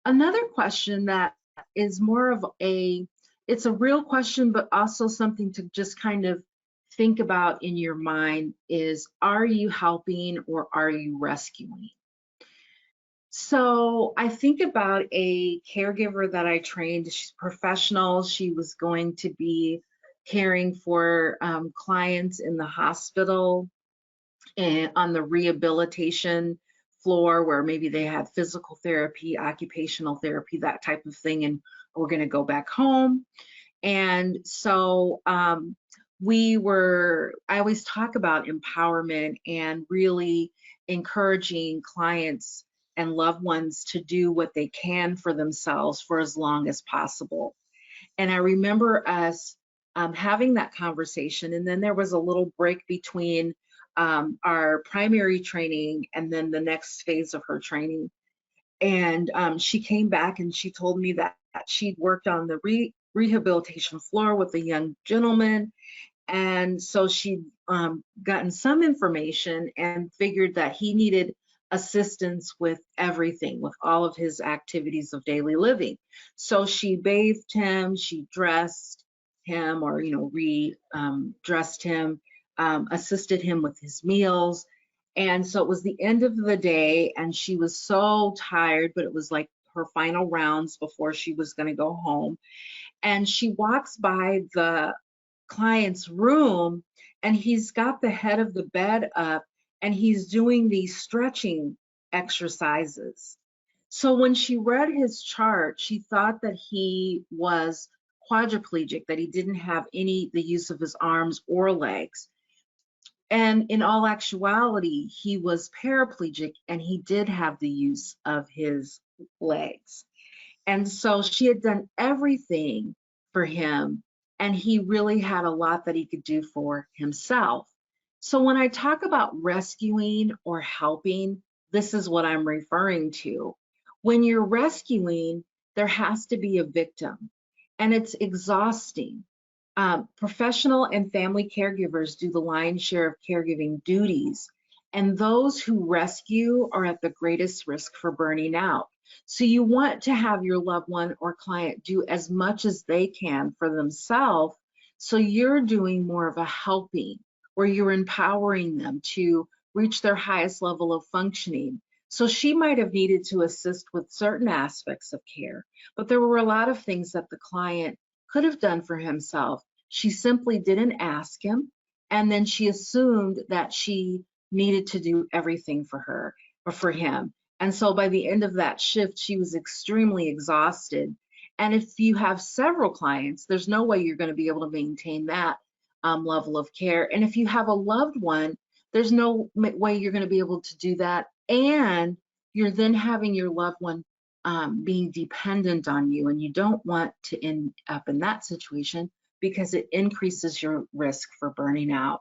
Another question that is more of it's a real question, but also something to just kind of think about in your mind is, are you helping or are you rescuing? So I think about a caregiver that I trained. She's professional. She was going to be caring for clients in the hospital and on the rehabilitation floor where maybe they had physical therapy, occupational therapy, that type of thing, and we're going to go back home. And so I always talk about empowerment and really encouraging clients and loved ones to do what they can for themselves for as long as possible. And I remember us having that conversation, and then there was a little break between our primary training and then the next phase of her training. And she came back and she told me that she'd worked on the rehabilitation floor with a young gentleman. And so she'd gotten some information and figured that he needed assistance with everything, with all of his activities of daily living. So she bathed him, she dressed him, or dressed him, assisted him with his meals. And so it was the end of the day, and she was so tired, but it was like her final rounds before she was going to go home. And she walks by the client's room, and he's got the head of the bed up, and he's doing these stretching exercises. So when she read his chart, she thought that he was quadriplegic, that he didn't have the use of his arms or legs. And in all actuality, he was paraplegic and he did have the use of his legs. And so she had done everything for him, and he really had a lot that he could do for himself. So when I talk about rescuing or helping, this is what I'm referring to. When you're rescuing, there has to be a victim, and it's exhausting. Professional and family caregivers do the lion's share of caregiving duties, and those who rescue are at the greatest risk for burning out. So you want to have your loved one or client do as much as they can for themselves, so you're doing more of a helping, where you're empowering them to reach their highest level of functioning. So she might have needed to assist with certain aspects of care, but there were a lot of things that the client could have done for himself. She simply didn't ask him, and then she assumed that she needed to do everything for her or for him. And so by the end of that shift, she was extremely exhausted. And if you have several clients, there's no way you're going to be able to maintain that level of care. And if you have a loved one, there's no way you're going to be able to do that. And you're then having your loved one being dependent on you. And you don't want to end up in that situation because it increases your risk for burning out.